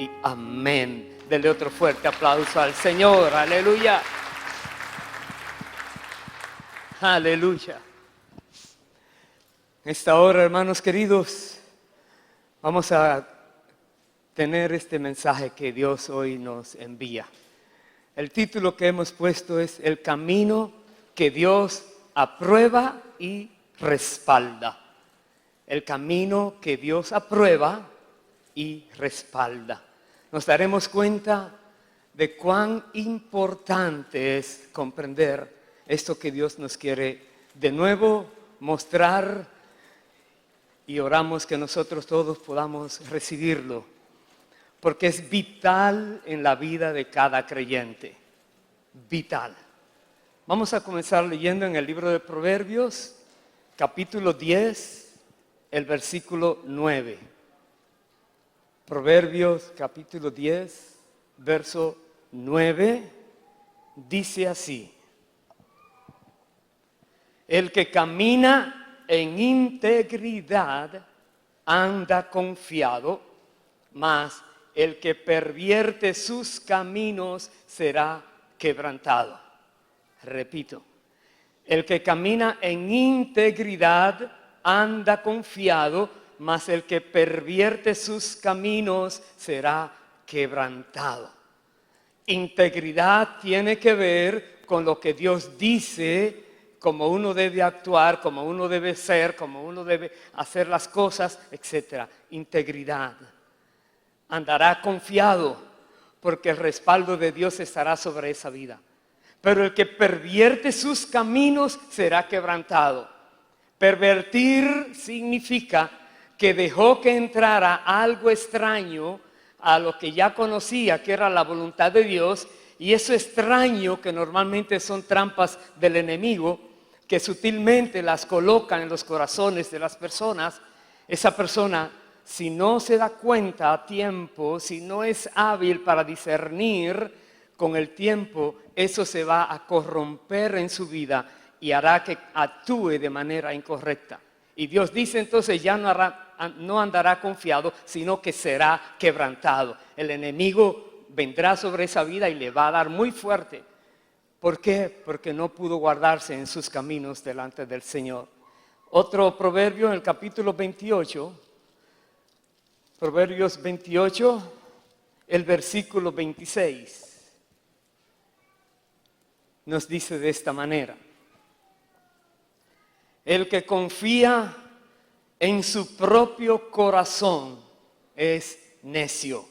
y amén. Dele otro fuerte aplauso al Señor. Aleluya. Aleluya. En esta hora, hermanos queridos, vamos a tener este mensaje que Dios hoy nos envía. El título que hemos puesto es El camino que Dios aprueba y respalda. El camino que Dios aprueba y respalda. Nos daremos cuenta de cuán importante es comprender esto que Dios nos quiere de nuevo mostrar, y oramos que nosotros todos podamos recibirlo, porque es vital en la vida de cada creyente. Vital. Vamos a comenzar leyendo en el libro de Proverbios, capítulo 10, el versículo 9. Proverbios, capítulo 10, verso 9, dice así: el que camina en integridad anda confiado, mas el que pervierte sus caminos será quebrantado. Repito, el que camina en integridad anda confiado, mas el que pervierte sus caminos será quebrantado. Integridad tiene que ver con lo que Dios dice, cómo uno debe actuar, cómo uno debe ser, cómo uno debe hacer las cosas, etc. Integridad. Andará confiado porque el respaldo de Dios estará sobre esa vida. Pero el que pervierte sus caminos será quebrantado. Pervertir significa que dejó que entrara algo extraño a lo que ya conocía, que era la voluntad de Dios, y eso extraño, que normalmente son trampas del enemigo, que sutilmente las colocan en los corazones de las personas. Esa persona, si no se da cuenta a tiempo, si no es hábil para discernir, con el tiempo eso se va a corromper en su vida y hará que actúe de manera incorrecta. Y Dios dice entonces ya no andará confiado, sino que será quebrantado. El enemigo vendrá sobre esa vida y le va a dar muy fuerte. ¿Por qué? Porque no pudo guardarse en sus caminos delante del Señor. Otro proverbio en el capítulo 28, Proverbios 28, el versículo 26, nos dice de esta manera: el que confía en su propio corazón es necio,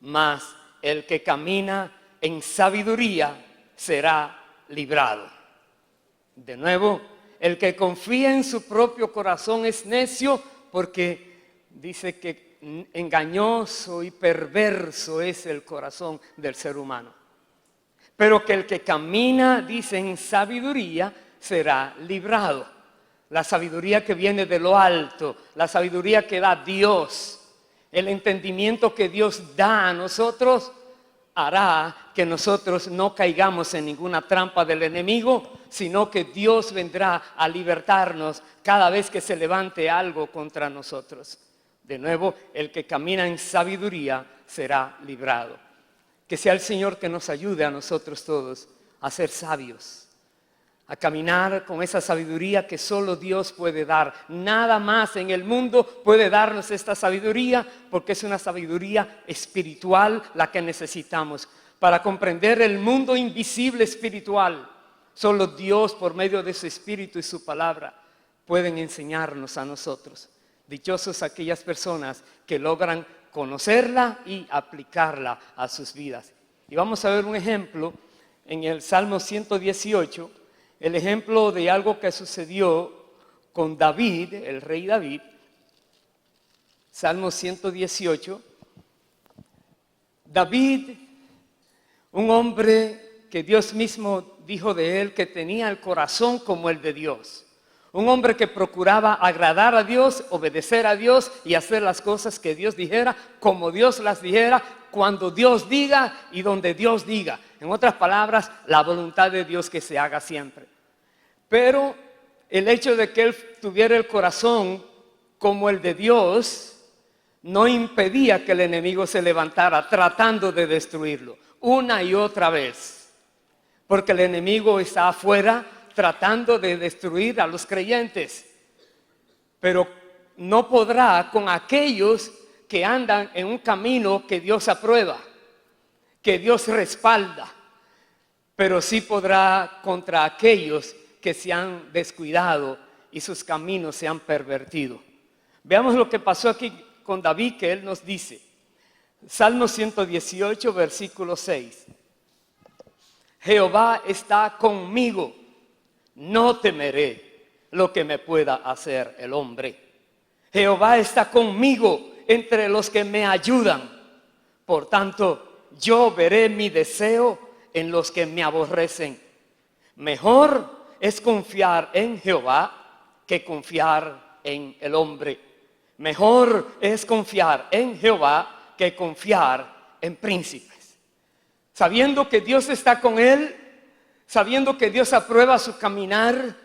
mas el que camina en sabiduría será librado. De nuevo, el que confía en su propio corazón es necio, porque dice que engañoso y perverso es el corazón del ser humano. Pero que el que camina, dice, en sabiduría será librado. La sabiduría que viene de lo alto, la sabiduría que da Dios, el entendimiento que Dios da a nosotros, hará que nosotros no caigamos en ninguna trampa del enemigo, sino que Dios vendrá a libertarnos cada vez que se levante algo contra nosotros. De nuevo, el que camina en sabiduría será librado. Que sea el Señor que nos ayude a nosotros todos a ser sabios, a caminar con esa sabiduría que solo Dios puede dar. Nada más en el mundo puede darnos esta sabiduría, porque es una sabiduría espiritual la que necesitamos para comprender el mundo invisible espiritual. Solo Dios, por medio de su Espíritu y su palabra, pueden enseñarnos a nosotros. Dichosos aquellas personas que logran conocerla y aplicarla a sus vidas. Y vamos a ver un ejemplo en el Salmo 118, el ejemplo de algo que sucedió con David, el rey David. Salmo 118. David, un hombre que Dios mismo dijo de él que tenía el corazón como el de Dios. Un hombre que procuraba agradar a Dios, obedecer a Dios y hacer las cosas que Dios dijera, como Dios las dijera, cuando Dios diga y donde Dios diga. En otras palabras, la voluntad de Dios que se haga siempre. Pero el hecho de que él tuviera el corazón como el de Dios no impedía que el enemigo se levantara tratando de destruirlo una y otra vez. Porque el enemigo está afuera tratando de destruir a los creyentes. Pero no podrá con aquellos que andan en un camino que Dios aprueba, que Dios respalda. Pero sí podrá contra aquellos que se han descuidado y sus caminos se han pervertido. Veamos lo que pasó aquí con David, que él nos dice. Salmo 118, versículo 6. Jehová está conmigo, no temeré lo que me pueda hacer el hombre. Jehová está conmigo entre los que me ayudan. Por tanto, yo veré mi deseo en los que me aborrecen. Mejor es confiar en Jehová que confiar en el hombre. Mejor es confiar en Jehová que confiar en príncipes. Sabiendo que Dios está con él, sabiendo que Dios aprueba su caminar,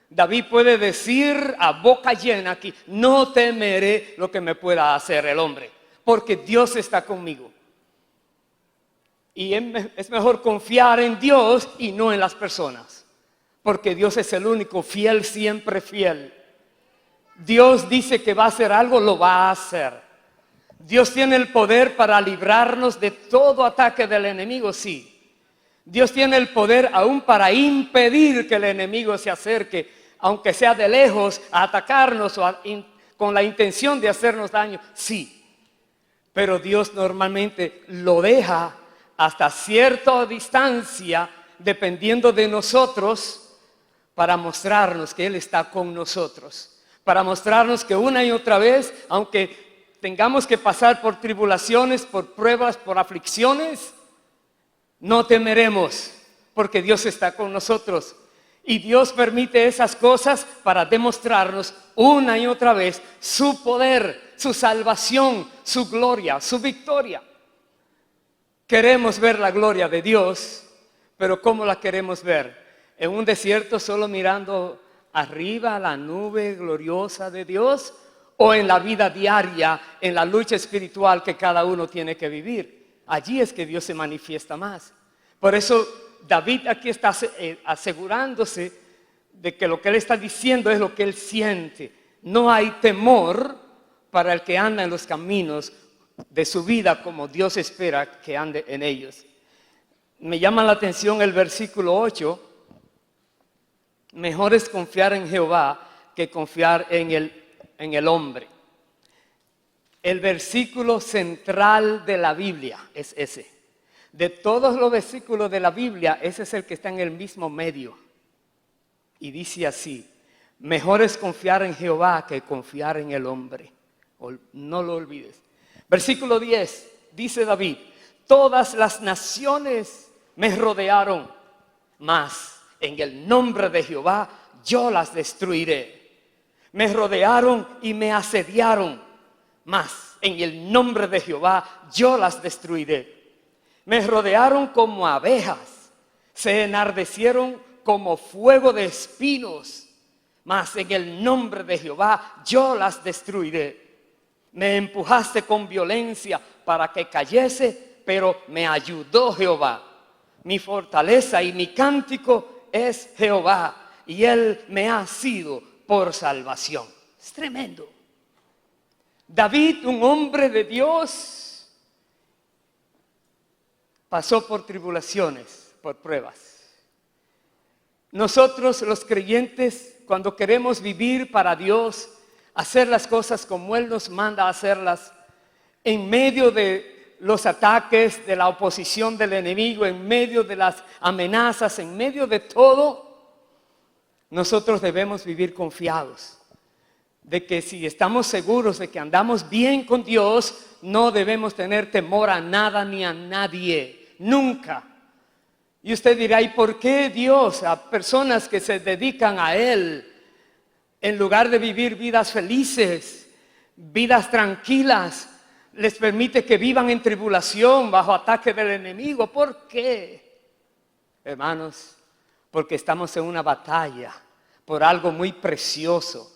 David puede decir a boca llena aquí: no temeré lo que me pueda hacer el hombre, porque Dios está conmigo. Y es mejor confiar en Dios y no en las personas, porque Dios es el único fiel, siempre fiel. Dios dice que va a hacer algo, lo va a hacer. Dios tiene el poder para librarnos de todo ataque del enemigo, sí. Dios tiene el poder aún para impedir que el enemigo se acerque, aunque sea de lejos, a atacarnos o con la intención de hacernos daño, sí. Pero Dios normalmente lo deja hasta cierta distancia, dependiendo de nosotros, para mostrarnos que Él está con nosotros. Para mostrarnos que una y otra vez, aunque tengamos que pasar por tribulaciones, por pruebas, por aflicciones, no temeremos, porque Dios está con nosotros. Y Dios permite esas cosas para demostrarnos una y otra vez su poder, su salvación, su gloria, su victoria. Queremos ver la gloria de Dios, pero ¿cómo la queremos ver? ¿En un desierto solo mirando arriba la nube gloriosa de Dios? ¿O en la vida diaria, en la lucha espiritual que cada uno tiene que vivir? Allí es que Dios se manifiesta más. Por eso David aquí está asegurándose de que lo que él está diciendo es lo que él siente. No hay temor para el que anda en los caminos de su vida como Dios espera que ande en ellos. Me llama la atención el versículo 8. Mejor es confiar en Jehová que confiar en el hombre. El versículo central de la Biblia es ese. De todos los versículos de la Biblia, ese es el que está en el mismo medio. Y dice así: mejor es confiar en Jehová que confiar en el hombre. No lo olvides. Versículo 10, dice David: todas las naciones me rodearon, mas en el nombre de Jehová yo las destruiré. Me rodearon y me asediaron, mas en el nombre de Jehová yo las destruiré. Me rodearon como abejas, se enardecieron como fuego de espinos, mas en el nombre de Jehová yo las destruiré. Me empujaste con violencia para que cayese, pero me ayudó Jehová. Mi fortaleza y mi cántico es Jehová, y Él me ha sido por salvación. Es tremendo. David, un hombre de Dios, pasó por tribulaciones, por pruebas. Nosotros los creyentes, cuando queremos vivir para Dios, hacer las cosas como Él nos manda a hacerlas, en medio de los ataques, de la oposición del enemigo, en medio de las amenazas, en medio de todo, nosotros debemos vivir confiados de que si estamos seguros de que andamos bien con Dios, no debemos tener temor a nada ni a nadie, nunca. Y usted dirá: ¿y por qué Dios a personas que se dedican a Él, en lugar de vivir vidas felices, vidas tranquilas, les permite que vivan en tribulación, bajo ataque del enemigo? ¿Por qué? Hermanos, porque estamos en una batalla por algo muy precioso.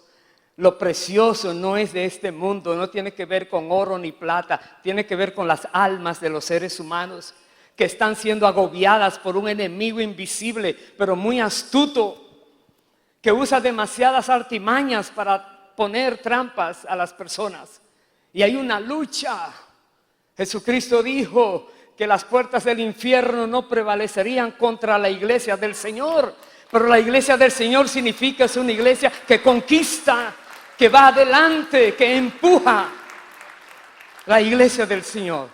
Lo precioso no es de este mundo, no tiene que ver con oro ni plata, tiene que ver con las almas de los seres humanos que están siendo agobiadas por un enemigo invisible, pero muy astuto, que usa demasiadas artimañas para poner trampas a las personas. Y hay una lucha. Jesucristo dijo que las puertas del infierno no prevalecerían contra la iglesia del Señor. Pero la iglesia del Señor significa es una iglesia que conquista, que va adelante, que empuja. La iglesia del Señor.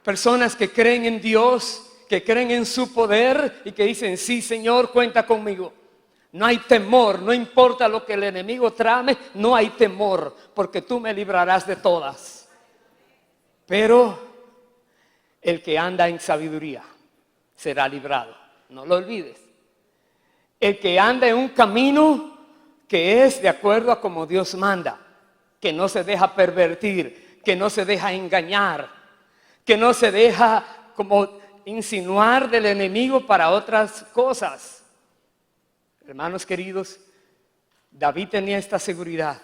Personas que creen en Dios, que creen en su poder y que dicen, sí, Señor, cuenta conmigo. No hay temor, no importa lo que el enemigo trame, no hay temor, porque tú me librarás de todas. Pero el que anda en sabiduría será librado, no lo olvides. El que anda en un camino que es de acuerdo a como Dios manda, que no se deja pervertir, que no se deja engañar, que no se deja como insinuar del enemigo para otras cosas. Hermanos queridos, David tenía esta seguridad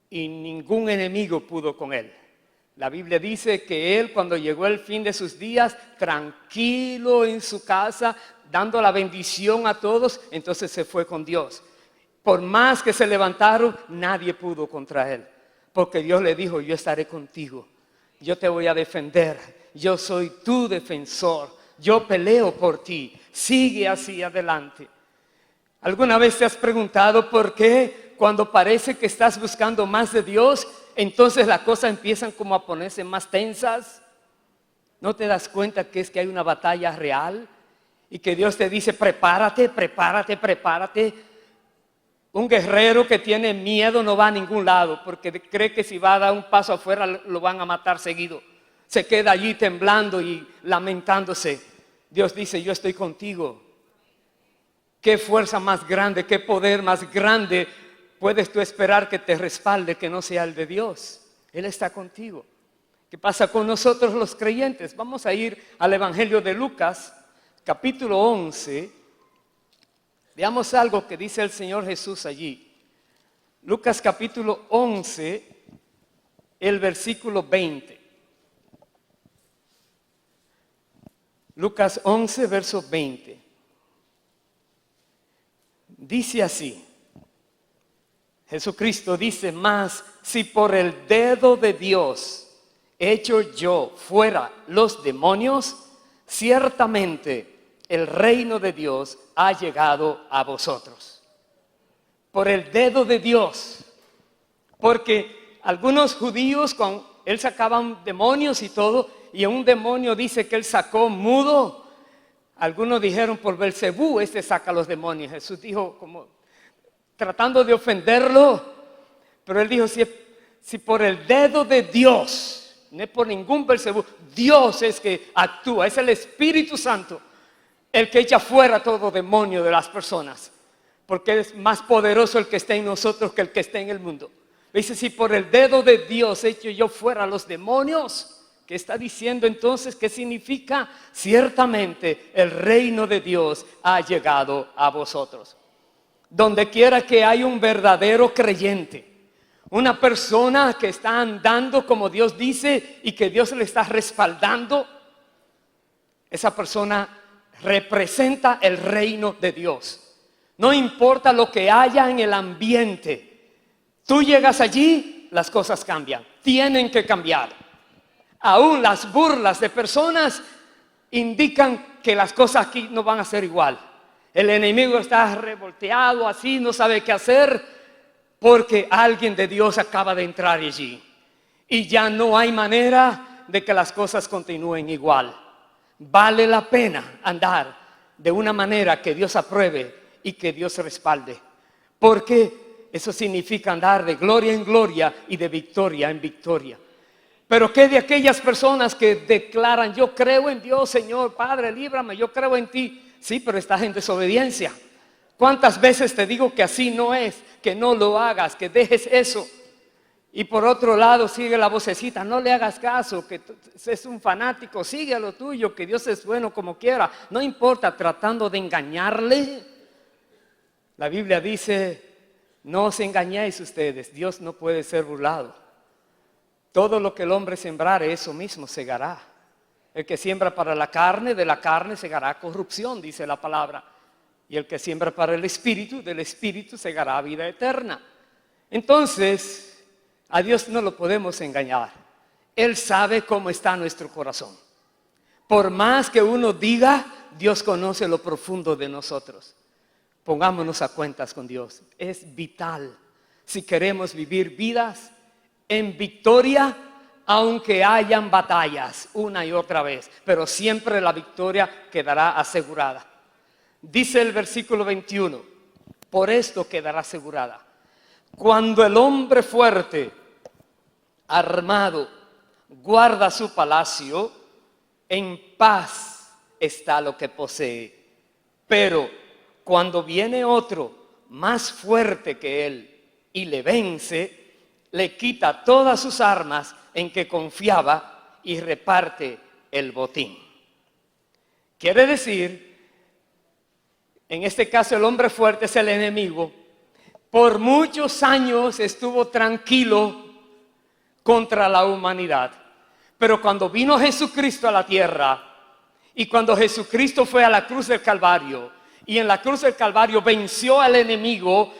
y ningún enemigo pudo con él. La Biblia dice que él, cuando llegó el fin de sus días, tranquilo en su casa, dando la bendición a todos, entonces se fue con Dios. Por más que se levantaron, nadie pudo contra él, porque Dios le dijo, yo estaré contigo, yo te voy a defender, yo soy tu defensor, yo peleo por ti, sigue así adelante. ¿Alguna vez te has preguntado por qué cuando parece que estás buscando más de Dios, entonces las cosas empiezan como a ponerse más tensas? ¿No te das cuenta que es que hay una batalla real? Y que Dios te dice, prepárate, prepárate, prepárate. Un guerrero que tiene miedo no va a ningún lado, porque cree que si va a dar un paso afuera lo van a matar seguido. Se queda allí temblando y lamentándose. Dios dice, yo estoy contigo. ¿Qué fuerza más grande, qué poder más grande puedes tú esperar que te respalde que no sea el de Dios? Él está contigo. ¿Qué pasa con nosotros los creyentes? Vamos a ir al Evangelio de Lucas, capítulo 11. Veamos algo que dice el Señor Jesús allí. Lucas capítulo 11, el versículo 20. Lucas 11, verso 20. Dice así, Jesucristo dice, mas si por el dedo de Dios echo yo fuera los demonios, ciertamente el reino de Dios ha llegado a vosotros. Por el dedo de Dios. Porque algunos judíos, él sacaban demonios y todo, y un demonio dice que él sacó mudo. Algunos dijeron por Belcebú, este saca los demonios. Jesús dijo como tratando de ofenderlo, pero él dijo, si por el dedo de Dios, no es por ningún Belcebú, Dios es que actúa, es el Espíritu Santo el que echa fuera todo demonio de las personas, porque es más poderoso el que está en nosotros que el que está en el mundo. Dice, si por el dedo de Dios echo yo fuera los demonios, ¿qué está diciendo entonces? ¿Qué significa? Ciertamente el reino de Dios ha llegado a vosotros. Donde quiera que hay un verdadero creyente, una persona que está andando como Dios dice y que Dios le está respaldando, esa persona representa el reino de Dios. No importa lo que haya en el ambiente, tú llegas allí, las cosas cambian, tienen que cambiar. Aún las burlas de personas indican que las cosas aquí no van a ser igual. El enemigo está revolteado así, no sabe qué hacer, porque alguien de Dios acaba de entrar allí. Y ya no hay manera de que las cosas continúen igual. Vale la pena andar de una manera que Dios apruebe y que Dios respalde. Porque eso significa andar de gloria en gloria y de victoria en victoria. Pero ¿qué de aquellas personas que declaran, yo creo en Dios, Señor, Padre, líbrame, yo creo en ti? Sí, pero estás en desobediencia. ¿Cuántas veces te digo que así no es? Que no lo hagas, que dejes eso. Y por otro lado sigue la vocecita, no le hagas caso, que es un fanático, sigue a lo tuyo, que Dios es bueno como quiera. No importa, tratando de engañarle. La Biblia dice, No os engañéis ustedes, Dios no puede ser burlado. Todo lo que el hombre sembrare, eso mismo segará. El que siembra para la carne, de la carne segará corrupción, dice la palabra. Y el que siembra para el espíritu, del espíritu segará vida eterna. Entonces, a Dios no lo podemos engañar. Él sabe cómo está nuestro corazón. Por más que uno diga, Dios conoce lo profundo de nosotros. Pongámonos a cuentas con Dios. Es vital si queremos vivir vidas en victoria, aunque hayan batallas una y otra vez. Pero siempre la victoria quedará asegurada. Dice el versículo 21, por esto quedará asegurada. Cuando el hombre fuerte, armado, guarda su palacio, en paz está lo que posee. Pero cuando viene otro más fuerte que él y le vence, le quita todas sus armas en que confiaba y reparte el botín. Quiere decir, en este caso el hombre fuerte es el enemigo. Por muchos años estuvo tranquilo contra la humanidad. Pero cuando vino Jesucristo a la tierra y cuando Jesucristo fue a la cruz del Calvario y en la cruz del Calvario venció al enemigo,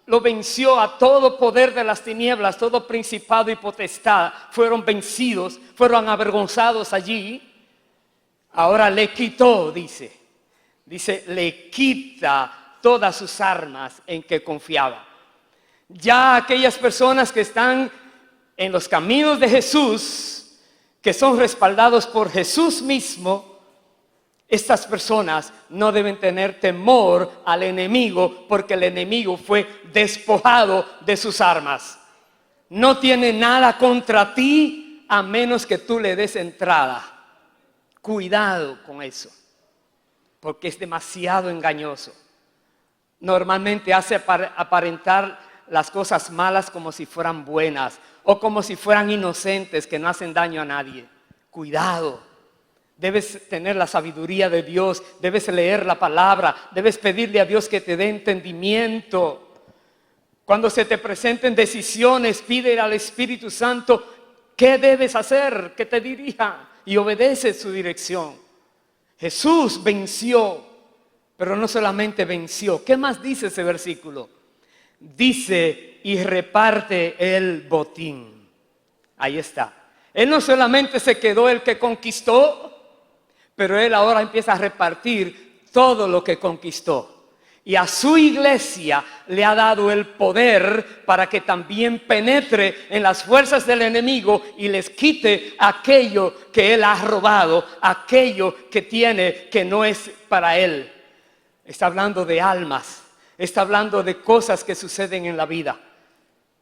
lo venció a todo poder de las tinieblas, todo principado y potestad, fueron vencidos, fueron avergonzados allí. Ahora le quitó, dice, le quita todas sus armas en que confiaba. Ya aquellas personas que están en los caminos de Jesús, que son respaldados por Jesús mismo, estas personas no deben tener temor al enemigo, porque el enemigo fue despojado de sus armas. No tiene nada contra ti a menos que tú le des entrada. Cuidado con eso, porque es demasiado engañoso. Normalmente hace aparentar las cosas malas como si fueran buenas o como si fueran inocentes que no hacen daño a nadie. Cuidado. Debes tener la sabiduría de Dios, debes leer la palabra, debes pedirle a Dios que te dé entendimiento. Cuando se te presenten decisiones, pide al Espíritu Santo qué debes hacer, que te dirija y obedece su dirección. Jesús venció, pero no solamente venció. ¿Qué más dice ese versículo? Dice, y reparte el botín. Ahí está. Él no solamente se quedó el que conquistó, pero él ahora empieza a repartir todo lo que conquistó. Y a su iglesia le ha dado el poder para que también penetre en las fuerzas del enemigo y les quite aquello que él ha robado, aquello que tiene que no es para él. Está hablando de almas, está hablando de cosas que suceden en la vida.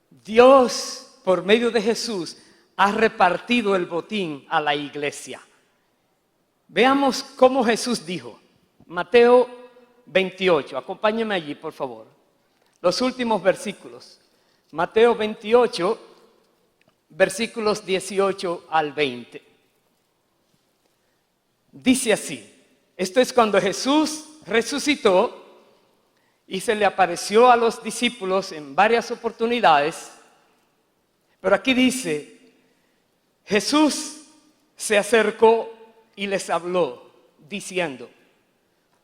Dios, por medio de Jesús, ha repartido el botín a la iglesia. Veamos cómo Jesús dijo. Mateo 28, acompáñenme allí por favor. Los últimos versículos. Mateo 28, versículos 18 al 20. Dice así, esto es cuando Jesús resucitó y se le apareció a los discípulos en varias oportunidades. Pero aquí dice, Jesús se acercó y les habló diciendo,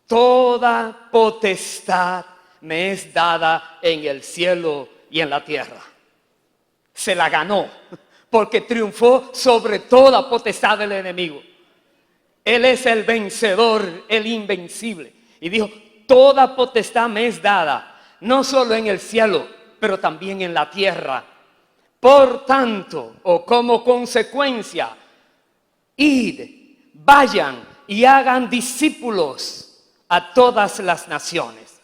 toda potestad me es dada en el cielo y en la tierra. Se la ganó porque triunfó sobre toda potestad del enemigo. Él es el vencedor, el invencible. Y dijo, toda potestad me es dada, no solo en el cielo, pero también en la tierra. Por tanto, o como consecuencia, id, vayan y hagan discípulos a todas las naciones.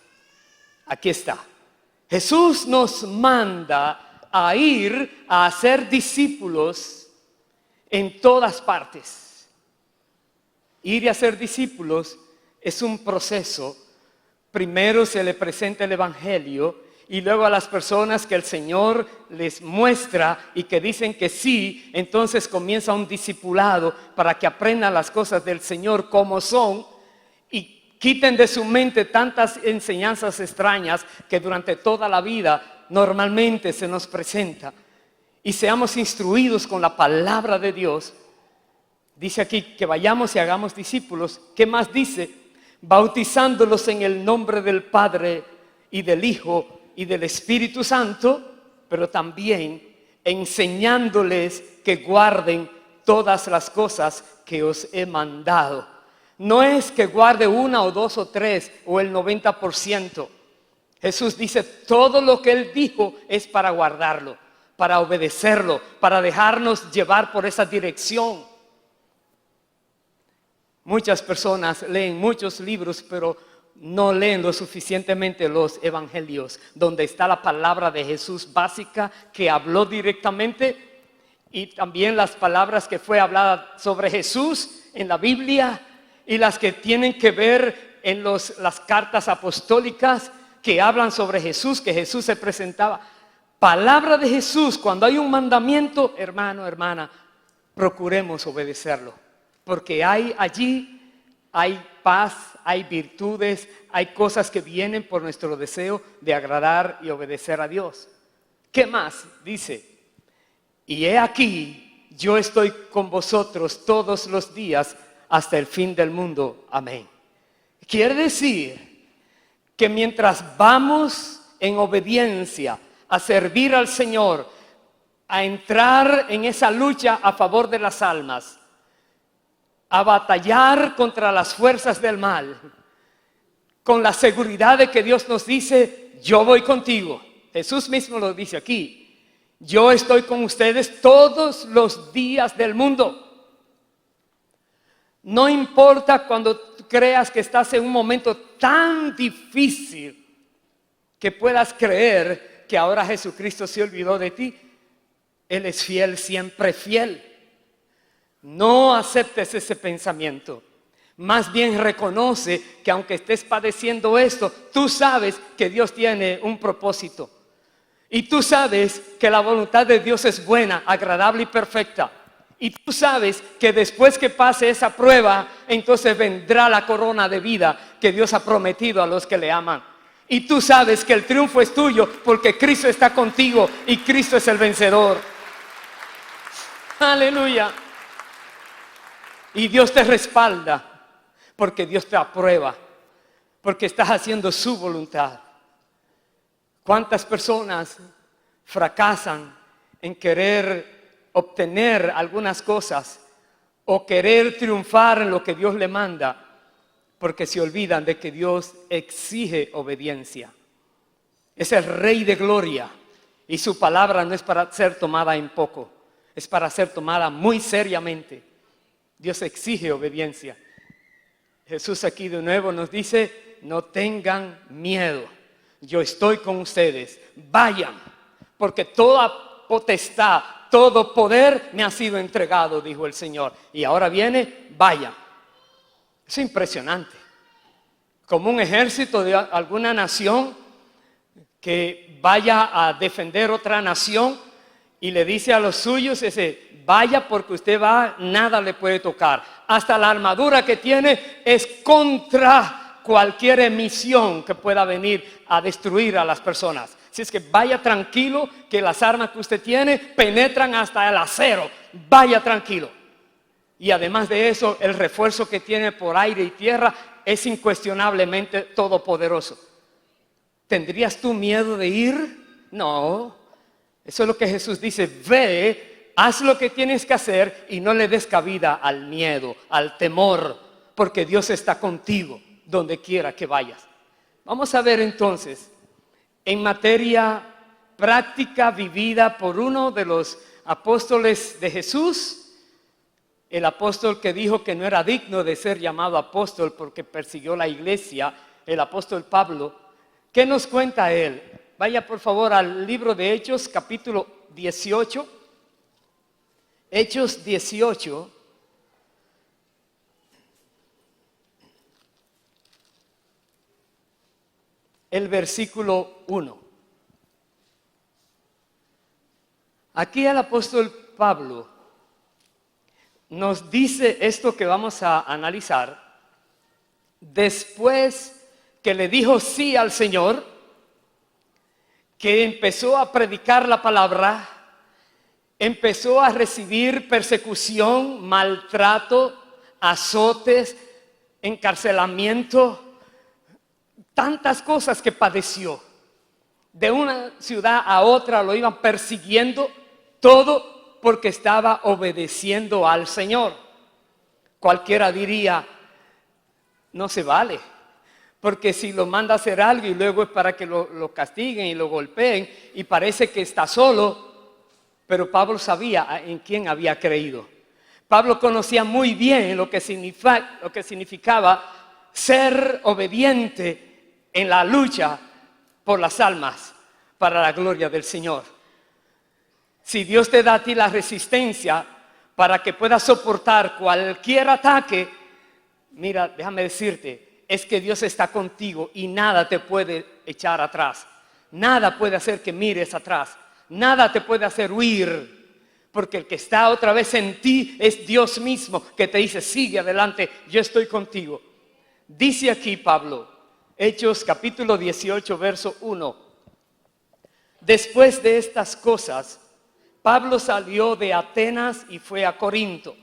Aquí está. Jesús nos manda a ir a hacer discípulos en todas partes. Ir y hacer discípulos es un proceso. Primero se le presenta el Evangelio y luego a las personas que el Señor les muestra y que dicen que sí, entonces comienza un discipulado para que aprendan las cosas del Señor como son y quiten de su mente tantas enseñanzas extrañas que durante toda la vida normalmente se nos presenta y seamos instruidos con la palabra de Dios. Dice aquí que vayamos y hagamos discípulos. ¿Qué más dice? Bautizándolos en el nombre del Padre y del Hijo y del Espíritu Santo, pero también enseñándoles que guarden todas las cosas que os he mandado. No es que guarde una o dos o tres o el 90%. Jesús dice, todo lo que Él dijo es para guardarlo, para obedecerlo, para dejarnos llevar por esa dirección. Muchas personas leen muchos libros, pero no leen lo suficientemente los evangelios, donde está la palabra de Jesús básica que habló directamente, y también las palabras que fue hablada sobre Jesús en la Biblia y las que tienen que ver en las cartas apostólicas que hablan sobre Jesús, que Jesús se presentaba. Palabra de Jesús, cuando hay un mandamiento, hermano, hermana, procuremos obedecerlo, porque allí hay paz, hay virtudes, hay cosas que vienen por nuestro deseo de agradar y obedecer a Dios. ¿Qué más? Dice, y he aquí, yo estoy con vosotros todos los días hasta el fin del mundo. Amén. Quiere decir que mientras vamos en obediencia a servir al Señor, a entrar en esa lucha a favor de las almas, a batallar contra las fuerzas del mal, con la seguridad de que Dios nos dice, yo voy contigo. Jesús mismo lo dice aquí, yo estoy con ustedes todos los días del mundo. No importa cuando creas que estás en un momento tan difícil que puedas creer que ahora Jesucristo se olvidó de ti. Él es fiel, siempre fiel. No aceptes ese pensamiento. Más bien reconoce que aunque estés padeciendo esto, tú sabes que Dios tiene un propósito. Y tú sabes que la voluntad de Dios es buena, agradable y perfecta. Y tú sabes que después que pase esa prueba, entonces vendrá la corona de vida que Dios ha prometido a los que le aman. Y tú sabes que el triunfo es tuyo porque Cristo está contigo y Cristo es el vencedor. Aleluya. Y Dios te respalda porque Dios te aprueba, porque estás haciendo su voluntad. ¿Cuántas personas fracasan en querer obtener algunas cosas o querer triunfar en lo que Dios le manda? Porque se olvidan de que Dios exige obediencia. Es el Rey de gloria y su palabra no es para ser tomada en poco, es para ser tomada muy seriamente. Dios exige obediencia. Jesús aquí de nuevo nos dice, no tengan miedo, yo estoy con ustedes, vayan, porque toda potestad, todo poder me ha sido entregado, dijo el Señor. Y ahora viene, vayan. Es impresionante. Como un ejército de alguna nación que vaya a defender otra nación y le dice a los suyos, vaya porque usted va, nada le puede tocar. Hasta la armadura que tiene es contra cualquier emisión que pueda venir a destruir a las personas. Si es que vaya tranquilo, que las armas que usted tiene penetran hasta el acero. Vaya tranquilo. Y además de eso, el refuerzo que tiene por aire y tierra es incuestionablemente todopoderoso. ¿Tendrías tú miedo de ir? No. Eso es lo que Jesús dice. Ve, haz lo que tienes que hacer y no le des cabida al miedo, al temor, porque Dios está contigo donde quiera que vayas. Vamos a ver entonces, en materia práctica vivida por uno de los apóstoles de Jesús, el apóstol que dijo que no era digno de ser llamado apóstol porque persiguió la iglesia, el apóstol Pablo. ¿Qué nos cuenta él? Vaya por favor al libro de Hechos, capítulo 18. Hechos 18. El versículo 1. Aquí el apóstol Pablo nos dice esto que vamos a analizar después que le dijo sí al Señor, que empezó a predicar la palabra, empezó a recibir persecución, maltrato, azotes, encarcelamiento, tantas cosas que padeció. De una ciudad a otra lo iban persiguiendo, todo porque estaba obedeciendo al Señor. Cualquiera diría, no se vale, porque si lo manda a hacer algo y luego es para que lo castiguen y lo golpeen y parece que está solo, pero Pablo sabía en quién había creído. Pablo conocía muy bien lo que significaba ser obediente en la lucha por las almas para la gloria del Señor. Si Dios te da a ti la resistencia para que puedas soportar cualquier ataque, mira, déjame decirte, es que Dios está contigo y nada te puede echar atrás. Nada puede hacer que mires atrás. Nada te puede hacer huir. Porque el que está otra vez en ti es Dios mismo que te dice, sigue adelante, yo estoy contigo. Dice aquí Pablo, Hechos capítulo 18, verso 1. Después de estas cosas, Pablo salió de Atenas y fue a Corinto.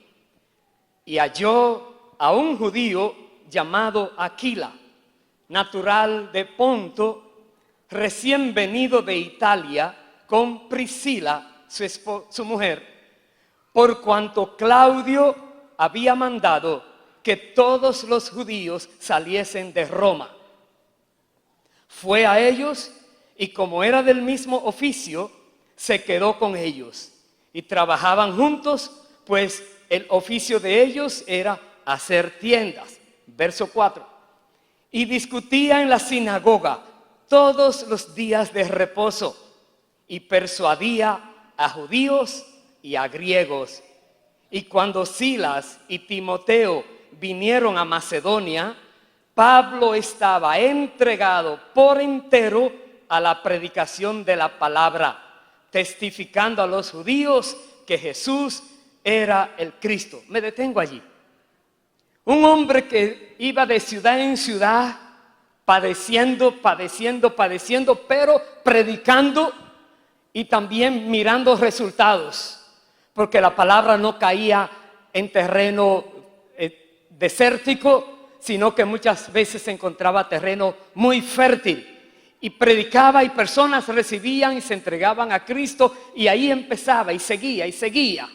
Y halló a un judío llamado Aquila, natural de Ponto, recién venido de Italia, con Priscila, su mujer, por cuanto Claudio había mandado que todos los judíos saliesen de Roma. Fue a ellos y como era del mismo oficio, se quedó con ellos y trabajaban juntos, pues el oficio de ellos era hacer tiendas. Verso 4. Y discutía en la sinagoga todos los días de reposo y persuadía a judíos y a griegos. Y cuando Silas y Timoteo vinieron a Macedonia, Pablo estaba entregado por entero a la predicación de la palabra, testificando a los judíos que Jesús era el Cristo. Me detengo allí. Un hombre que iba de ciudad en ciudad, padeciendo, pero predicando y también mirando resultados, porque la palabra no caía en terreno desértico, sino que muchas veces se encontraba terreno muy fértil. Y predicaba y personas recibían y se entregaban a Cristo y ahí empezaba y seguía y seguía.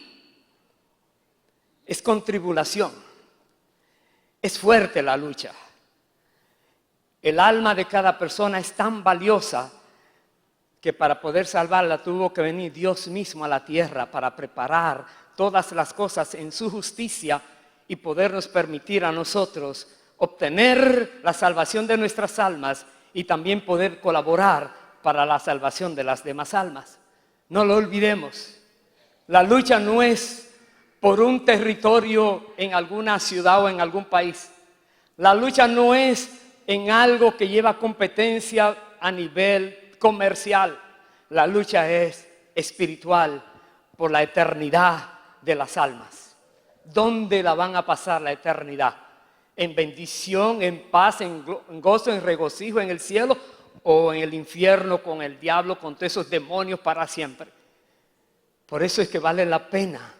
Es con tribulación. Es fuerte la lucha. El alma de cada persona es tan valiosa que para poder salvarla tuvo que venir Dios mismo a la tierra para preparar todas las cosas en su justicia y podernos permitir a nosotros obtener la salvación de nuestras almas y también poder colaborar para la salvación de las demás almas. No lo olvidemos. La lucha no es por un territorio en alguna ciudad o en algún país. La lucha no es en algo que lleva competencia a nivel comercial. La lucha es espiritual por la eternidad de las almas. ¿Dónde la van a pasar la eternidad? ¿En bendición, en paz, en gozo, en regocijo en el cielo o en el infierno con el diablo, con todos esos demonios para siempre? Por eso es que vale la pena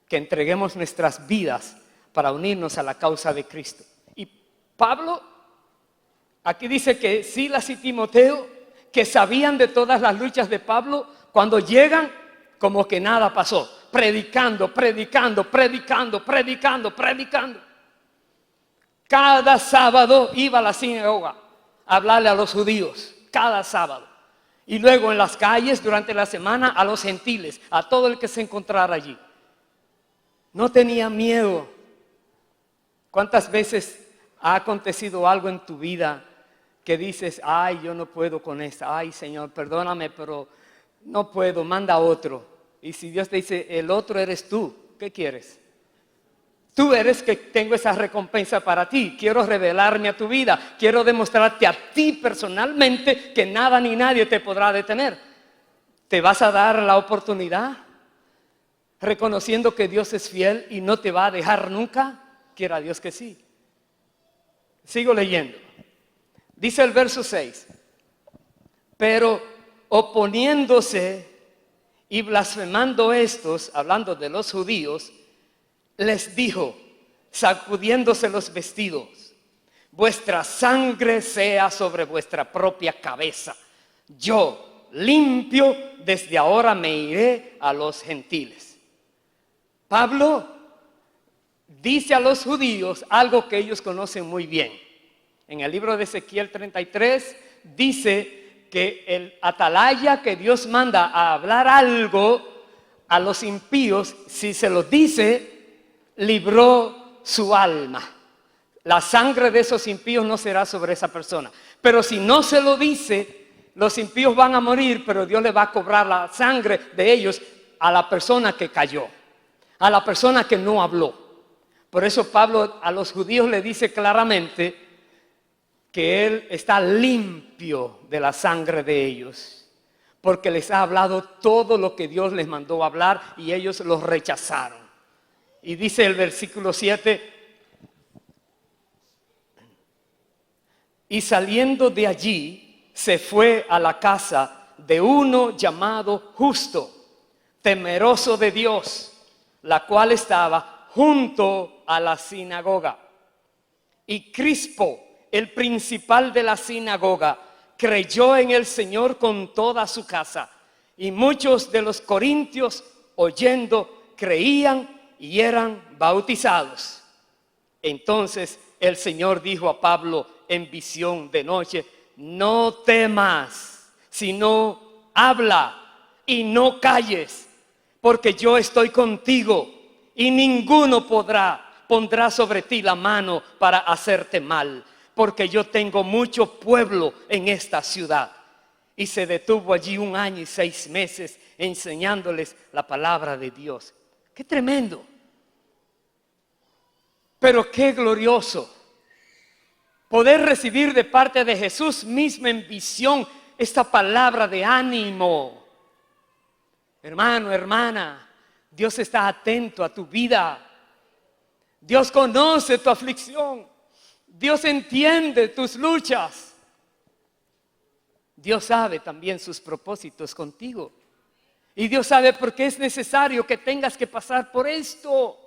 que entreguemos nuestras vidas para unirnos a la causa de Cristo. Y Pablo aquí dice que Silas y Timoteo, que sabían de todas las luchas de Pablo, cuando llegan, como que nada pasó. Predicando. Cada sábado iba a la sinagoga a hablarle a los judíos, cada sábado. Y luego en las calles durante la semana a los gentiles, a todo el que se encontrara allí. No tenía miedo. ¿Cuántas veces ha acontecido algo en tu vida que dices, ay, yo no puedo con esta, ay, Señor, perdóname, pero no puedo, manda a otro? Y si Dios te dice, el otro eres tú, ¿qué quieres? Tú eres que tengo esa recompensa para ti. Quiero revelarme a tu vida. Quiero demostrarte a ti personalmente que nada ni nadie te podrá detener. ¿Te vas a dar la oportunidad? Reconociendo que Dios es fiel y no te va a dejar nunca. Quiera Dios que sí. Sigo leyendo. Dice el verso 6. Pero oponiéndose y blasfemando estos, hablando de los judíos, les dijo, sacudiéndose los vestidos, vuestra sangre sea sobre vuestra propia cabeza. Yo, limpio, desde ahora me iré a los gentiles. Pablo dice a los judíos algo que ellos conocen muy bien. En el libro de Ezequiel 33 dice que el atalaya que Dios manda a hablar algo a los impíos, si se lo dice, libró su alma. La sangre de esos impíos no será sobre esa persona. Pero si no se lo dice, los impíos van a morir, pero Dios le va a cobrar la sangre de ellos a la persona que cayó, a la persona que no habló. Por eso Pablo a los judíos le dice claramente que él está limpio de la sangre de ellos, porque les ha hablado todo lo que Dios les mandó hablar y ellos los rechazaron. Y dice el versículo 7, y saliendo de allí se fue a la casa de uno llamado Justo, temeroso de Dios, la cual estaba junto a la sinagoga. Y Crispo, el principal de la sinagoga, creyó en el Señor con toda su casa. Y muchos de los corintios, oyendo, creían y eran bautizados. Entonces el Señor dijo a Pablo en visión de noche, no temas, sino habla y no calles, porque yo estoy contigo y ninguno pondrá sobre ti la mano para hacerte mal, porque yo tengo mucho pueblo en esta ciudad. Y se detuvo allí 1 año y 6 meses enseñándoles la palabra de Dios. ¡Qué tremendo! Pero qué glorioso poder recibir de parte de Jesús mismo en visión esta palabra de ánimo. Hermano, hermana, Dios está atento a tu vida. Dios conoce tu aflicción. Dios entiende tus luchas. Dios sabe también sus propósitos contigo. Y Dios sabe por qué es necesario que tengas que pasar por esto.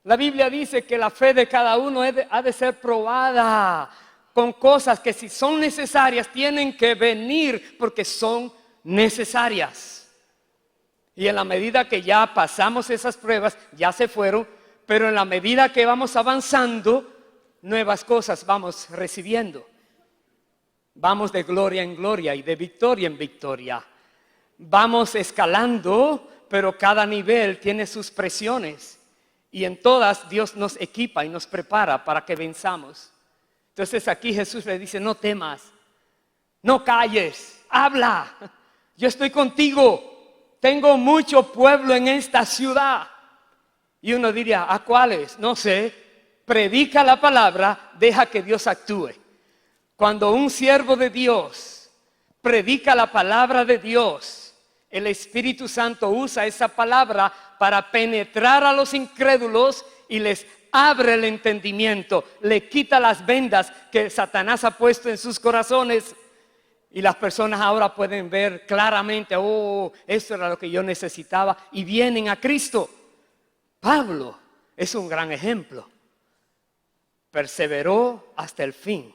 La Biblia dice que la fe de cada uno ha de ser probada con cosas que si son necesarias tienen que venir porque son necesarias. Y en la medida que ya pasamos esas pruebas, ya se fueron, pero en la medida que vamos avanzando, nuevas cosas vamos recibiendo. Vamos de gloria en gloria y de victoria en victoria. Vamos escalando, pero cada nivel tiene sus presiones. Y en todas Dios nos equipa y nos prepara para que venzamos. Entonces aquí Jesús le dice, no temas, no calles, habla. Yo estoy contigo, tengo mucho pueblo en esta ciudad. Y uno diría, ¿a cuáles? No sé, predica la palabra, deja que Dios actúe. Cuando un siervo de Dios predica la palabra de Dios, el Espíritu Santo usa esa palabra para penetrar a los incrédulos y les abre el entendimiento, le quita las vendas que Satanás ha puesto en sus corazones y las personas ahora pueden ver claramente, oh, esto era lo que yo necesitaba y vienen a Cristo. Pablo es un gran ejemplo. Perseveró hasta el fin.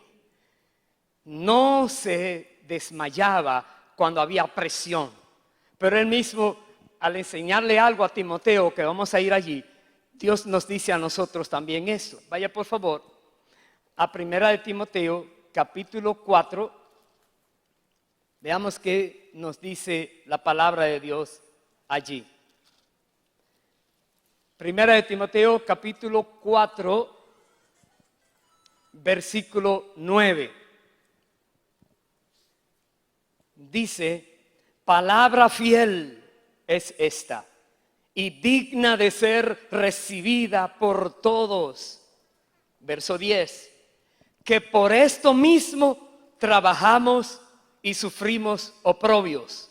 No se desmayaba cuando había presión. Pero él mismo, al enseñarle algo a Timoteo, que vamos a ir allí, Dios nos dice a nosotros también eso. Vaya por favor a 1 de Timoteo, capítulo 4. Veamos qué nos dice la palabra de Dios allí. 1 de Timoteo, capítulo 4, versículo 9. Dice, palabra fiel es esta y digna de ser recibida por todos. Verso 10. Que por esto mismo trabajamos y sufrimos oprobios,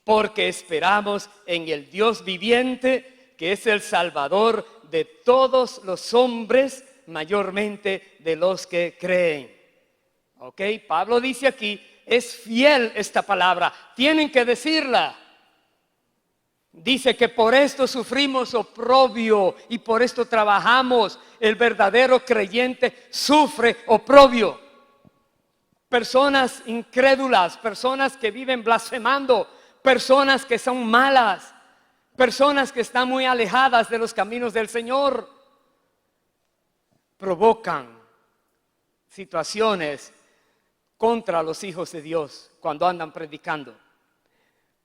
porque esperamos en el Dios viviente, que es el Salvador de todos los hombres, mayormente de los que creen. Ok, Pablo dice aquí, es fiel esta palabra. Tienen que decirla. Dice que por esto sufrimos oprobio y por esto trabajamos. El verdadero creyente sufre oprobio. Personas incrédulas, personas que viven blasfemando, personas que son malas, personas que están muy alejadas de los caminos del Señor, provocan situaciones contra los hijos de Dios cuando andan predicando.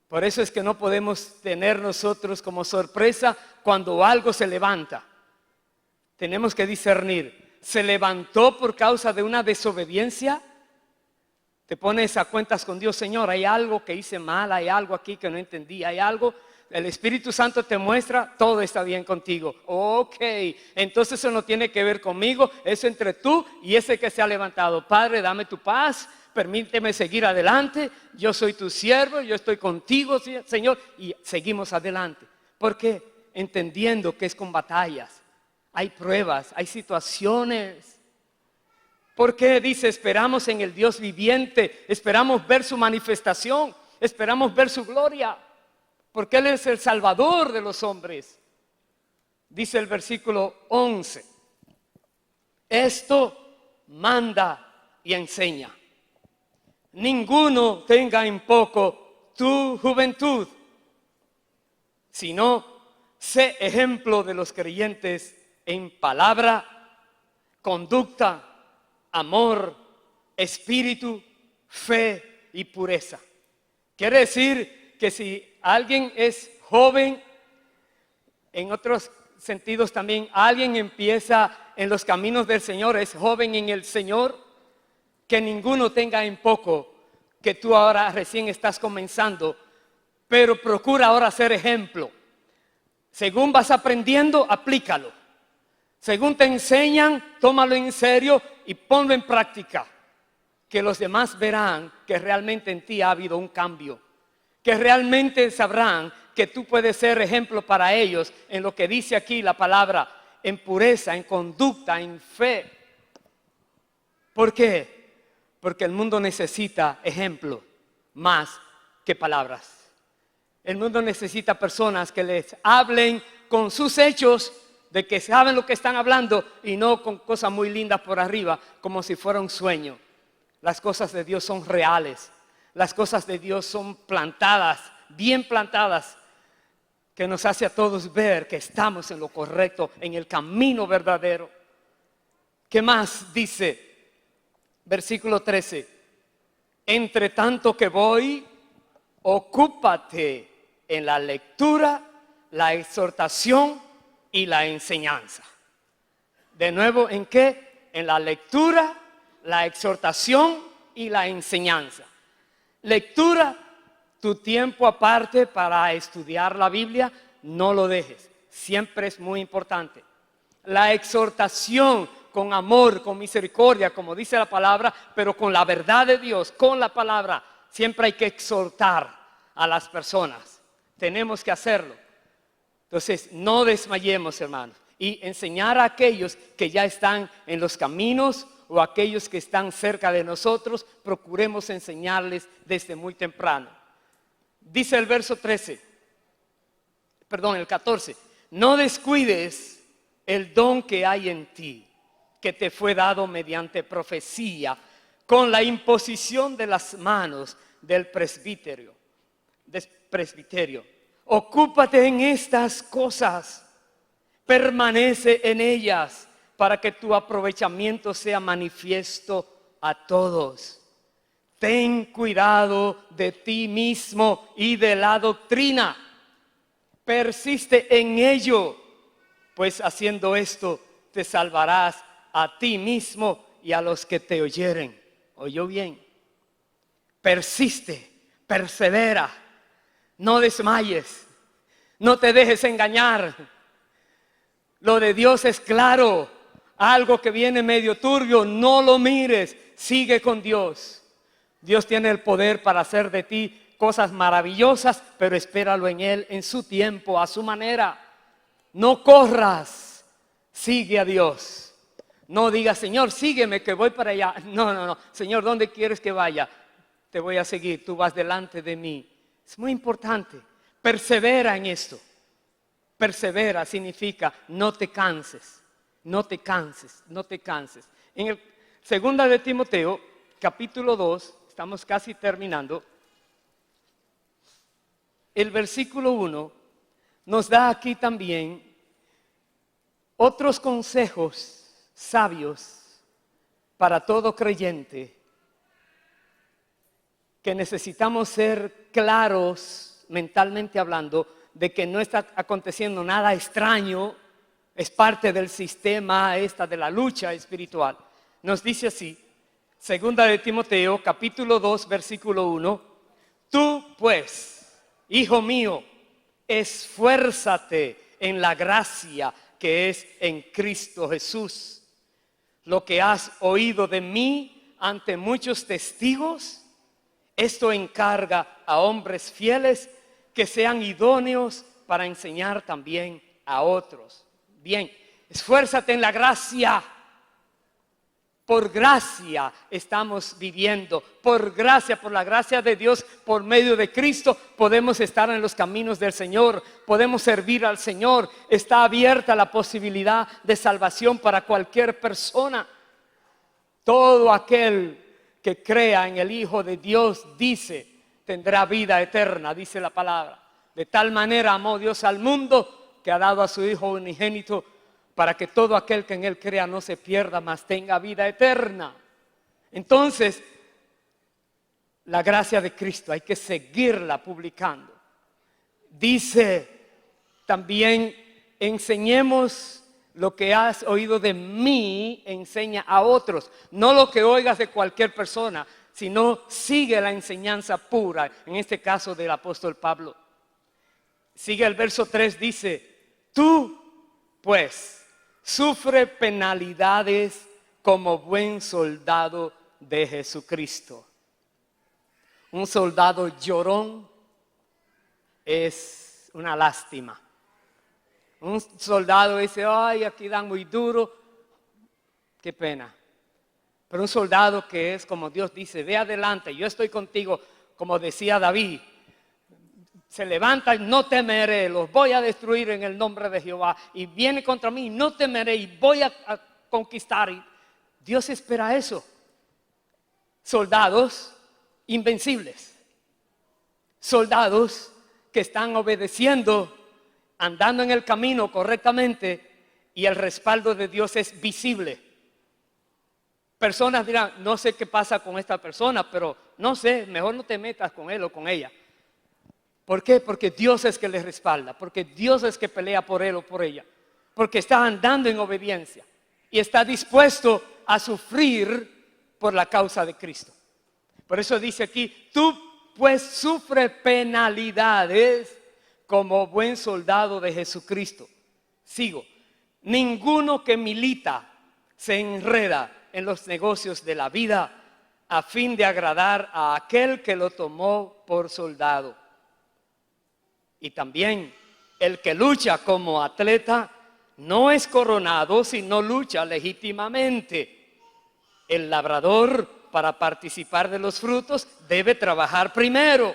Por eso es que no podemos tener nosotros como sorpresa cuando algo se levanta. Tenemos que discernir. ¿Se levantó por causa de una desobediencia? Te pones a cuentas con Dios, Señor, hay algo que hice mal, hay algo aquí que no entendí, hay algo. El Espíritu Santo te muestra, todo está bien contigo. Ok, entonces eso no tiene que ver conmigo, eso entre tú y ese que se ha levantado. Padre, dame tu paz, permíteme seguir adelante, yo soy tu siervo, yo estoy contigo, Señor, y seguimos adelante. ¿Por qué? Entendiendo que es con batallas, hay pruebas, hay situaciones. ¿Por qué? Dice, esperamos en el Dios viviente, esperamos ver su manifestación, esperamos ver su gloria. Porque Él es el Salvador de los hombres. Dice el versículo 11. Esto manda y enseña. Ninguno tenga en poco tu juventud, sino sé ejemplo de los creyentes en palabra, conducta, amor, espíritu, fe y pureza. Quiere decir que si alguien es joven, en otros sentidos también, alguien empieza en los caminos del Señor, es joven en el Señor, que ninguno tenga en poco, que tú ahora recién estás comenzando, pero procura ahora ser ejemplo. Según vas aprendiendo, aplícalo. Según te enseñan, tómalo en serio y ponlo en práctica. Que los demás verán que realmente en ti ha habido un cambio. Que realmente sabrán que tú puedes ser ejemplo para ellos en lo que dice aquí la palabra, en pureza, en conducta, en fe. ¿Por qué? Porque el mundo necesita ejemplo más que palabras. El mundo necesita personas que les hablen con sus hechos de que saben lo que están hablando y no con cosas muy lindas por arriba, como si fuera un sueño. Las cosas de Dios son reales. Las cosas de Dios son plantadas, bien plantadas, que nos hace a todos ver que estamos en lo correcto, en el camino verdadero. ¿Qué más dice? Versículo 13. Entre tanto que voy, ocúpate en la lectura, la exhortación y la enseñanza. De nuevo, ¿en qué? En la lectura, la exhortación y la enseñanza. Lectura, tu tiempo aparte para estudiar la Biblia, no lo dejes. Siempre es muy importante. La exhortación con amor, con misericordia, como dice la palabra, pero con la verdad de Dios, con la palabra. Siempre hay que exhortar a las personas. Tenemos que hacerlo. Entonces, no desmayemos, hermanos. Y enseñar a aquellos que ya están en los caminos o aquellos que están cerca de nosotros, procuremos enseñarles desde muy temprano. Dice el verso 14, no descuides el don que hay en ti, que te fue dado mediante profecía, con la imposición de las manos del presbiterio. Ocúpate en estas cosas, permanece en ellas, para que tu aprovechamiento sea manifiesto a todos. Ten cuidado de ti mismo y de la doctrina. Persiste en ello, pues haciendo esto te salvarás a ti mismo y a los que te oyeren. ¿Oyó bien? Persiste, persevera, no desmayes, no te dejes engañar. Lo de Dios es claro. Algo que viene medio turbio, no lo mires, sigue con Dios. Dios tiene el poder para hacer de ti cosas maravillosas, pero espéralo en Él, en su tiempo, a su manera. No corras, sigue a Dios. No digas, Señor, sígueme que voy para allá. No, Señor, ¿dónde quieres que vaya? te voy a seguir, tú vas delante de mí. Es muy importante. Persevera en esto. Persevera significa no te canses, no te canses, no te canses. En el segunda de Timoteo, capítulo 2, estamos casi terminando. El versículo 1 nos da aquí también otros consejos sabios para todo creyente, que necesitamos ser claros mentalmente hablando de que no está aconteciendo nada extraño, es parte del sistema de la lucha espiritual. Nos dice así, segunda de Timoteo, capítulo 2, versículo 1, tú pues, hijo mío, esfuérzate en la gracia que es en Cristo Jesús. Lo que has oído de mí ante muchos testigos, esto encarga a hombres fieles que sean idóneos para enseñar también a otros. Bien, esfuérzate en la gracia. Por gracia estamos viviendo, por la gracia de Dios, por medio de Cristo, podemos estar en los caminos del Señor, podemos servir al Señor. Está abierta la posibilidad de salvación para cualquier persona. Todo aquel que crea en el Hijo de Dios, dice, tendrá vida eterna, dice la palabra. De tal manera amó Dios al mundo que ha dado a su Hijo unigénito, para que todo aquel que en Él crea no se pierda, mas tenga vida eterna. Entonces, la gracia de Cristo hay que seguirla publicando. Dice también, enseñemos lo que has oído de mí, enseña a otros. No lo que oigas de cualquier persona, sino sigue la enseñanza pura, en este caso del apóstol Pablo. Sigue el verso 3, dice, tú pues sufre penalidades como buen soldado de Jesucristo. Un soldado llorón es una lástima. Un soldado dice, ay, aquí dan muy duro, qué pena. Pero un soldado que es como Dios dice, ve adelante, yo estoy contigo, como decía David, se levanta y no temeré, los voy a destruir en el nombre de Jehová, y viene contra mí, no temeré, y voy a conquistar. Y Dios espera eso. Soldados invencibles, soldados que están obedeciendo, andando en el camino correctamente, y el respaldo de Dios es visible. Personas dirán, no sé qué pasa con esta persona, pero no sé, mejor no te metas con él o con ella. ¿Por qué? Porque Dios es que les respalda, porque Dios es que pelea por él o por ella, porque está andando en obediencia y está dispuesto a sufrir por la causa de Cristo. Por eso dice aquí, tú pues sufre penalidades como buen soldado de Jesucristo. Sigo, ninguno que milita se enreda en los negocios de la vida a fin de agradar a aquel que lo tomó por soldado. Y también el que lucha como atleta no es coronado si no lucha legítimamente. El labrador, para participar de los frutos, debe trabajar primero.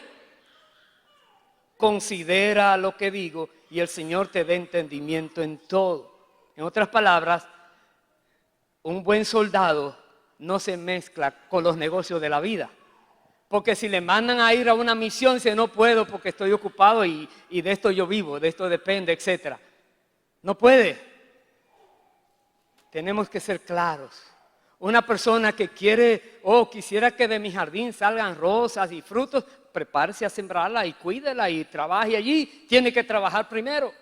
Considera lo que digo y el Señor te dé entendimiento en todo. En otras palabras, un buen soldado no se mezcla con los negocios de la vida. Porque si le mandan a ir a una misión, dice, no puedo porque estoy ocupado y de esto yo vivo, de esto depende, etc. No puede. Tenemos que ser claros. Una persona que quiere, quisiera que de mi jardín salgan rosas y frutos, prepárese a sembrarla y cuídela y trabaje allí. Tiene que trabajar primero.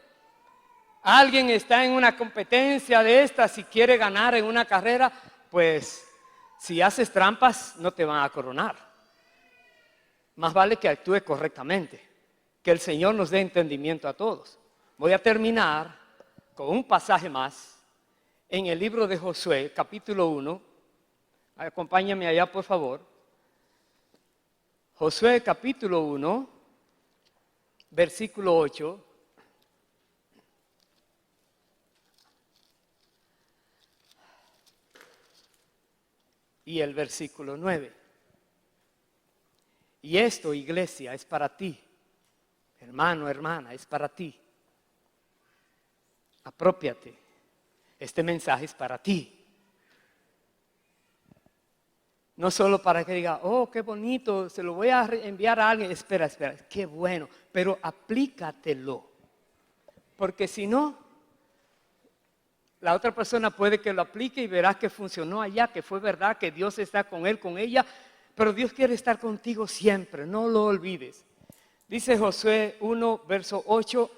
Alguien está en una competencia de estas, si quiere ganar en una carrera, pues si haces trampas no te van a coronar. Más vale que actúe correctamente, que el Señor nos dé entendimiento a todos. Voy a terminar con un pasaje más en el libro de Josué, capítulo 1. Acompáñame allá, por favor. Josué, capítulo 1, versículo 8. Y el versículo 9. Y esto, iglesia, es para ti. Hermano, hermana, es para ti. Aprópiate. Este mensaje es para ti. No solo para que diga, oh, qué bonito, se lo voy a enviar a alguien. Espera, qué bueno, pero aplícatelo. Porque si no, la otra persona puede que lo aplique y verás que funcionó allá, que fue verdad, que Dios está con él, con ella. Pero Dios quiere estar contigo siempre, no lo olvides. Dice Josué 1, verso 8,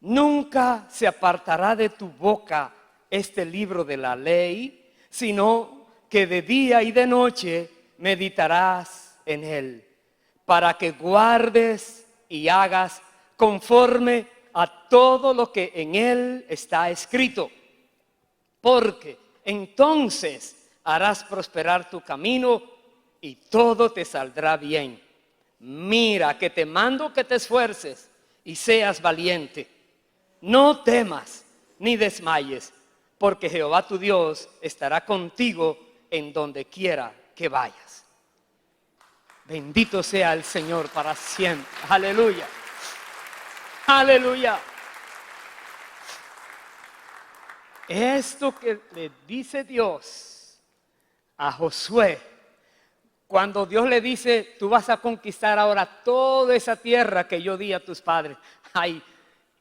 nunca se apartará de tu boca este libro de la ley, sino que de día y de noche meditarás en él, para que guardes y hagas conforme a todo lo que en él está escrito. Porque entonces harás prosperar tu camino y todo te saldrá bien. Mira que te mando que te esfuerces y seas valiente. No temas ni desmayes, porque Jehová tu Dios estará contigo en donde quiera que vayas. Bendito sea el Señor para siempre. Aleluya. Aleluya. Esto que le dice Dios a Josué, cuando Dios le dice, tú vas a conquistar ahora toda esa tierra que yo di a tus padres.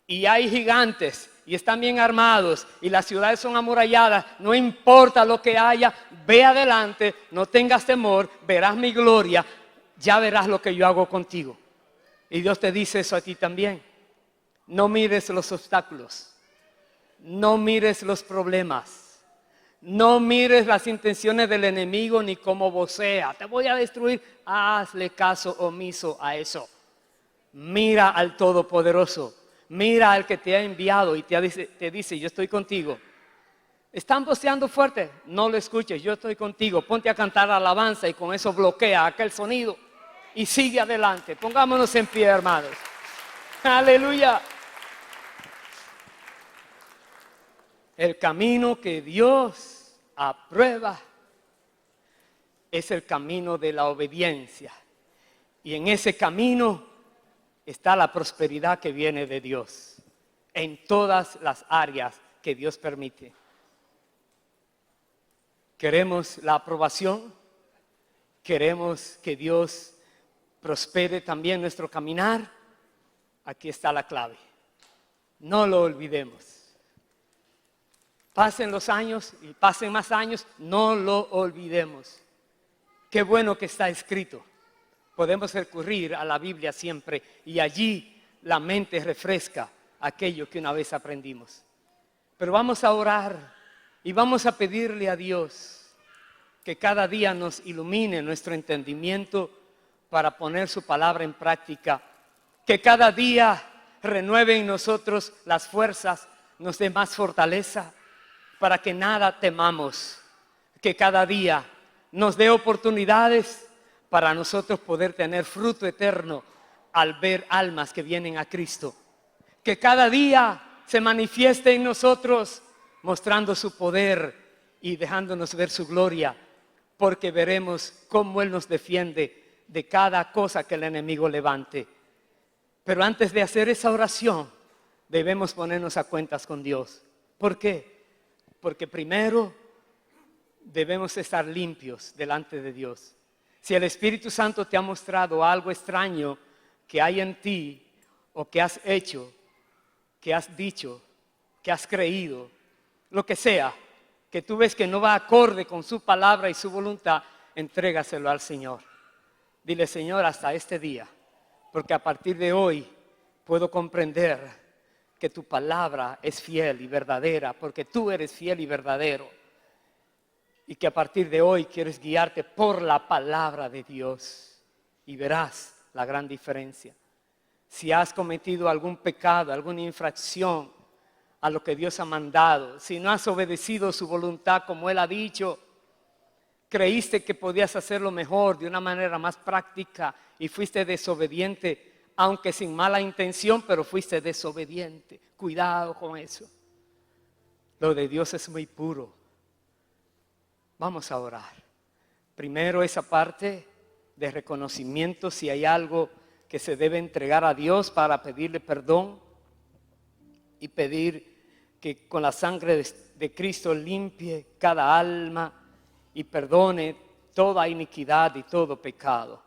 Y hay gigantes y están bien armados y las ciudades son amuralladas. No importa lo que haya, ve adelante, no tengas temor, verás mi gloria, ya verás lo que yo hago contigo. Y Dios te dice eso a ti también. No mires los obstáculos, no mires los problemas. No mires las intenciones del enemigo ni cómo vocea. Te voy a destruir. Hazle caso omiso a eso. Mira al Todopoderoso. Mira al que te ha enviado y te dice, yo estoy contigo. ¿Están voceando fuerte? No lo escuches, yo estoy contigo. Ponte a cantar alabanza y con eso bloquea aquel sonido. Y sigue adelante. Pongámonos en pie, hermanos. Aleluya. El camino que Dios aprueba es el camino de la obediencia. Y en ese camino está la prosperidad que viene de Dios. En todas las áreas que Dios permite. Queremos la aprobación. Queremos que Dios prospere también nuestro caminar. Aquí está la clave. No lo olvidemos. Pasen los años y pasen más años, no lo olvidemos. Qué bueno que está escrito. Podemos recurrir a la Biblia siempre y allí la mente refresca aquello que una vez aprendimos. Pero vamos a orar y vamos a pedirle a Dios que cada día nos ilumine nuestro entendimiento para poner su palabra en práctica. Que cada día renueve en nosotros las fuerzas, nos dé más fortaleza. Para que nada temamos, que cada día nos dé oportunidades para nosotros poder tener fruto eterno al ver almas que vienen a Cristo. Que cada día se manifieste en nosotros mostrando su poder y dejándonos ver su gloria, porque veremos cómo Él nos defiende de cada cosa que el enemigo levante. Pero antes de hacer esa oración, debemos ponernos a cuentas con Dios. ¿Por qué? Porque primero debemos estar limpios delante de Dios. Si el Espíritu Santo te ha mostrado algo extraño que hay en ti, o que has hecho, que has dicho, que has creído, lo que sea, que tú ves que no va acorde con su palabra y su voluntad, entrégaselo al Señor. Dile, Señor, hasta este día, porque a partir de hoy puedo comprender que tu palabra es fiel y verdadera, porque tú eres fiel y verdadero. Y que a partir de hoy quieres guiarte por la palabra de Dios. Y verás la gran diferencia. Si has cometido algún pecado, alguna infracción a lo que Dios ha mandado, si no has obedecido su voluntad como Él ha dicho, creíste que podías hacerlo mejor, de una manera más práctica, y fuiste desobediente, aunque sin mala intención, pero fuiste desobediente. Cuidado con eso. Lo de Dios es muy puro. Vamos a orar. Primero esa parte de reconocimiento, si hay algo que se debe entregar a Dios para pedirle perdón y pedir que con la sangre de Cristo limpie cada alma y perdone toda iniquidad y todo pecado.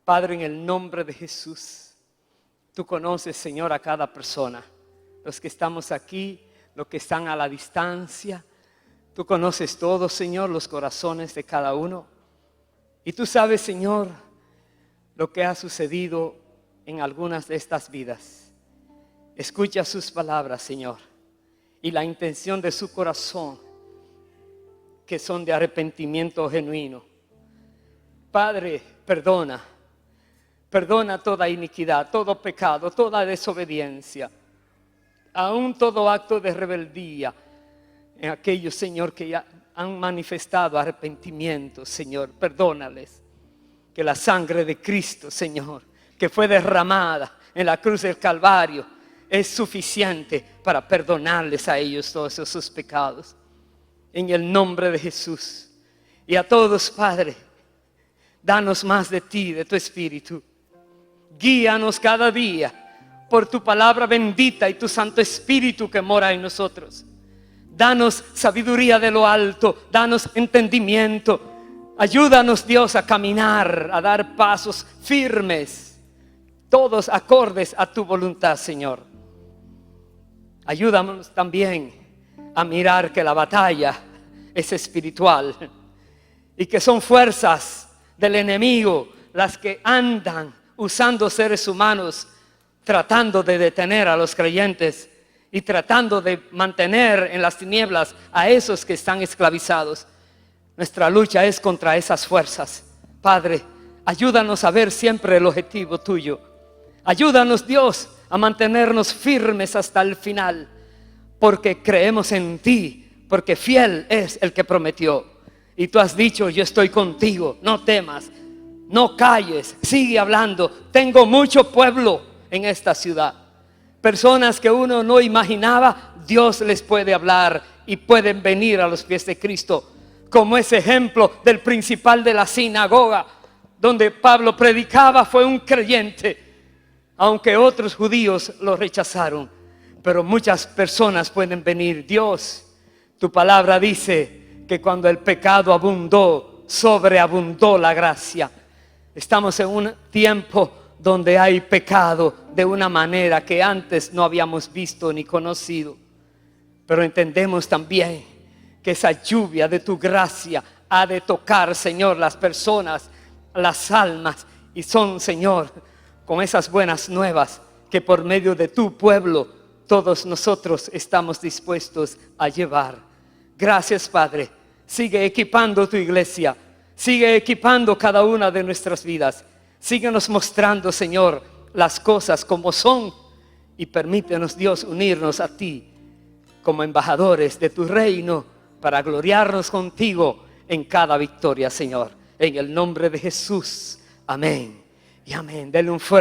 Padre, en el nombre de Jesús, tú conoces, Señor, a cada persona, los que estamos aquí, los que están a la distancia. Tú conoces todos, Señor, los corazones de cada uno. Y tú sabes, Señor, lo que ha sucedido en algunas de estas vidas. Escucha sus palabras, Señor, y la intención de su corazón, que son de arrepentimiento genuino. Padre, perdona toda iniquidad, todo pecado, toda desobediencia, aún todo acto de rebeldía en aquellos, Señor, que ya han manifestado arrepentimiento. Señor, perdónales. Que la sangre de Cristo, Señor, que fue derramada en la cruz del Calvario, es suficiente para perdonarles a ellos todos esos pecados. En el nombre de Jesús. Y a todos, Padre, danos más de ti, de tu Espíritu. Guíanos cada día por tu palabra bendita y tu Santo Espíritu que mora en nosotros. Danos sabiduría de lo alto, danos entendimiento. Ayúdanos, Dios, a caminar, a dar pasos firmes, todos acordes a tu voluntad, Señor. Ayúdanos también a mirar que la batalla es espiritual y que son fuerzas del enemigo las que andan usando seres humanos, tratando de detener a los creyentes y tratando de mantener en las tinieblas a esos que están esclavizados. Nuestra lucha es contra esas fuerzas. Padre, ayúdanos a ver siempre el objetivo tuyo. Ayúdanos, Dios, a mantenernos firmes hasta el final, porque creemos en ti, porque fiel es el que prometió. Y tú has dicho, yo estoy contigo, no temas, no calles, sigue hablando. Tengo mucho pueblo en esta ciudad. Personas que uno no imaginaba, Dios les puede hablar y pueden venir a los pies de Cristo. Como ese ejemplo del principal de la sinagoga, donde Pablo predicaba, fue un creyente, aunque otros judíos lo rechazaron. Pero muchas personas pueden venir. Dios, tu palabra dice que cuando el pecado abundó, sobreabundó la gracia. Estamos en un tiempo donde hay pecado de una manera que antes no habíamos visto ni conocido. Pero entendemos también que esa lluvia de tu gracia ha de tocar, Señor, las personas, las almas. Y son, Señor, con esas buenas nuevas que por medio de tu pueblo todos nosotros estamos dispuestos a llevar. Gracias, Padre. Sigue equipando tu iglesia. Sigue equipando cada una de nuestras vidas. Síguenos mostrando, Señor, las cosas como son. Y permítenos, Dios, unirnos a ti como embajadores de tu reino para gloriarnos contigo en cada victoria, Señor. En el nombre de Jesús. Amén y amén. Denle un fuerte